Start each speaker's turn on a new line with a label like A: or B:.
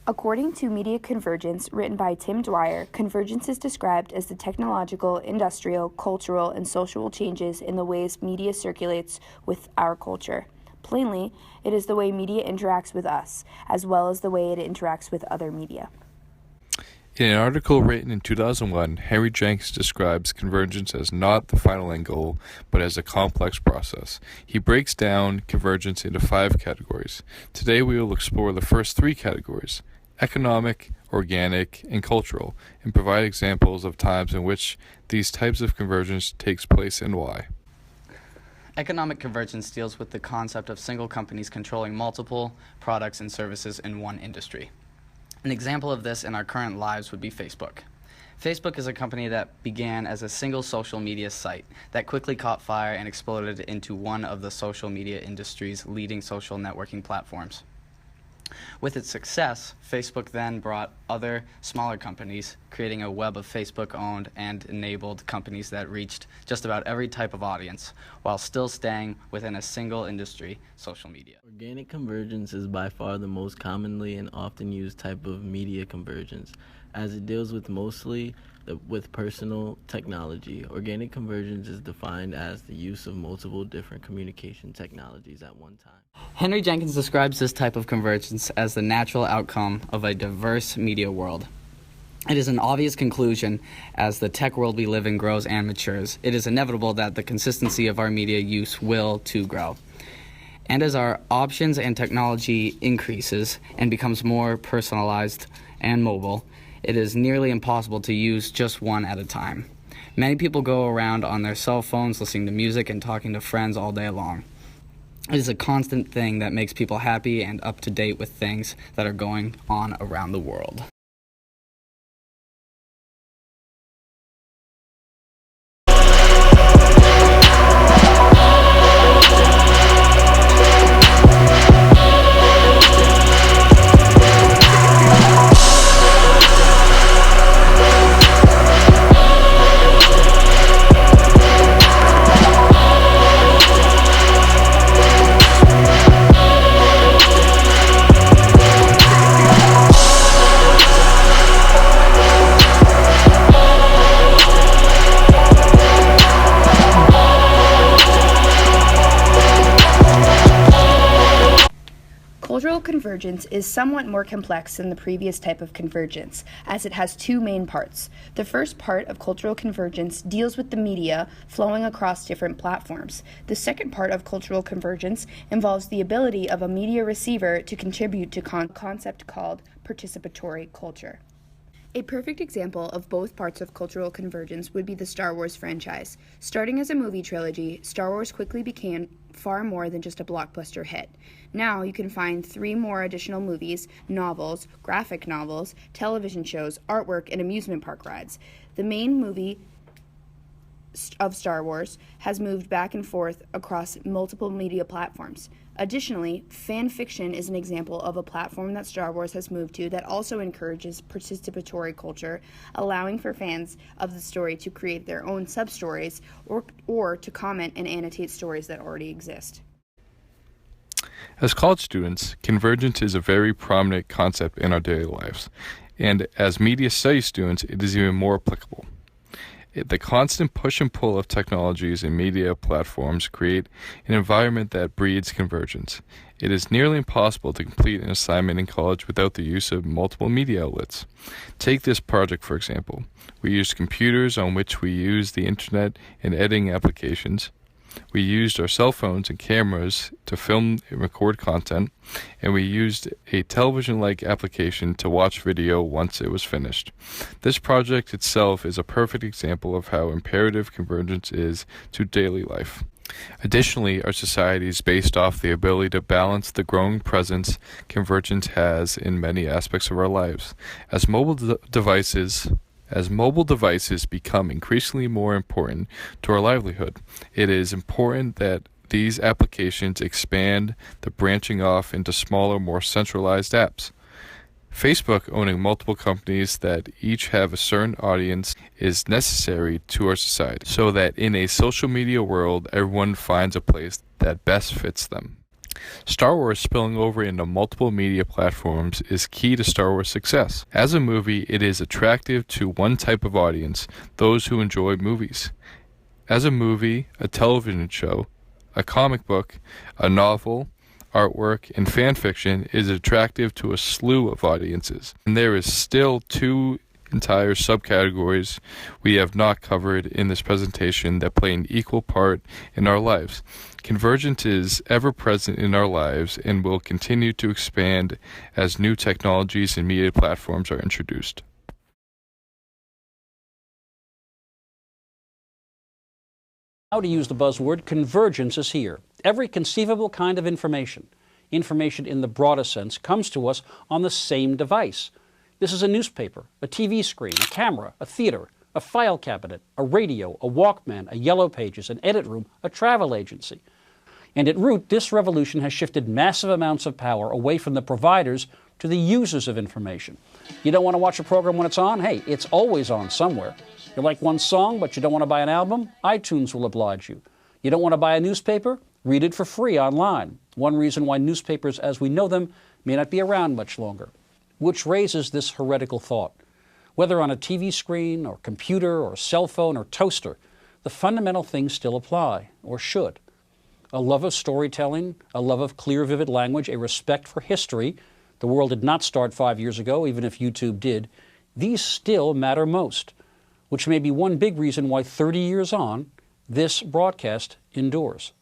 A: According to Media Convergence, written by Tim Dwyer, convergence is described as the technological, industrial, cultural, and social changes in the ways media circulates with our culture. Plainly, it is the way media interacts with us, as well as the way it interacts with other media.
B: In an article written in 2001, Henry Jenkins describes convergence as not the final end goal, but as a complex process. He breaks down convergence into 5 categories. Today we will explore the first 3 categories: economic, organic, and cultural, and provide examples of times in which these types of convergence takes place and why.
C: Economic convergence deals with the concept of single companies controlling multiple products and services in one industry. An example of this in our current lives would be Facebook. Facebook is a company that began as a single social media site that quickly caught fire and exploded into one of the social media industry's leading social networking platforms. With its success, Facebook then brought other smaller companies, creating a web of Facebook-owned and enabled companies that reached just about every type of audience, while still staying within a single industry, social media.
D: Organic convergence is by far the most commonly and often used type of media convergence, as it deals with mostly with personal technology. Organic convergence is defined as the use of multiple different communication technologies at one time.
C: Henry Jenkins describes this type of convergence as the natural outcome of a diverse media world. It is an obvious conclusion as the tech world we live in grows and matures. It is inevitable that the consistency of our media use will too grow. And as our options and technology increases and becomes more personalized and mobile, it is nearly impossible to use just one at a time. Many people go around on their cell phones listening to music and talking to friends all day long. It is a constant thing that makes people happy and up to date with things that are going on around the world.
A: Cultural convergence is somewhat more complex than the previous type of convergence, as it has 2 main parts. The first part of cultural convergence deals with the media flowing across different platforms. The second part of cultural convergence involves the ability of a media receiver to contribute to a concept called participatory culture. A perfect example of both parts of cultural convergence would be the Star Wars franchise. Starting as a movie trilogy, Star Wars quickly became far more than just a blockbuster hit. Now you can find 3 more additional movies, novels, graphic novels, television shows, artwork, and amusement park rides. The main movie of Star Wars has moved back and forth across multiple media platforms. Additionally, fan fiction is an example of a platform that Star Wars has moved to that also encourages participatory culture, allowing for fans of the story to create their own sub-stories or to comment and annotate stories that already exist.
B: As college students, convergence is a very prominent concept in our daily lives, and as media studies students, it is even more applicable. The constant push and pull of technologies and media platforms create an environment that breeds convergence. It is nearly impossible to complete an assignment in college without the use of multiple media outlets. Take this project, for example. We used computers on which we used the internet and editing applications. We used our cell phones and cameras to film and record content, and we used a television-like application to watch video once it was finished. This project itself is a perfect example of how imperative convergence is to daily life. Additionally, our society is based off the ability to balance the growing presence convergence has in many aspects of our lives. As mobile devices become increasingly more important to our livelihood, it is important that these applications expand the branching off into smaller, more centralized apps. Facebook owning multiple companies that each have a certain audience is necessary to our society, so that in a social media world, everyone finds a place that best fits them. Star Wars spilling over into multiple media platforms is key to Star Wars success. As a movie, it is attractive to one type of audience, those who enjoy movies. As a movie, a television show, a comic book, a novel, artwork, and fan fiction is attractive to a slew of audiences. And there is still two entire subcategories we have not covered in this presentation that play an equal part in our lives. Convergence is ever present in our lives and will continue to expand as new technologies and media platforms are introduced.
E: Now, to use the buzzword, convergence is here. Every conceivable kind of information in the broadest sense, comes to us on the same device. This is a newspaper, a TV screen, a camera, a theater, a file cabinet, a radio, a Walkman, a Yellow Pages, an edit room, a travel agency. And at root, this revolution has shifted massive amounts of power away from the providers to the users of information. You don't want to watch a program when it's on? Hey, it's always on somewhere. You like one song, but you don't want to buy an album? iTunes will oblige you. You don't want to buy a newspaper? Read it for free online. One reason why newspapers as we know them may not be around much longer. Which raises this heretical thought. Whether on a TV screen, or computer, or cell phone, or toaster, the fundamental things still apply, or should. A love of storytelling, a love of clear, vivid language, a respect for history. The world did not start 5 years ago, even if YouTube did. These still matter most, which may be one big reason why 30 years on, this broadcast endures.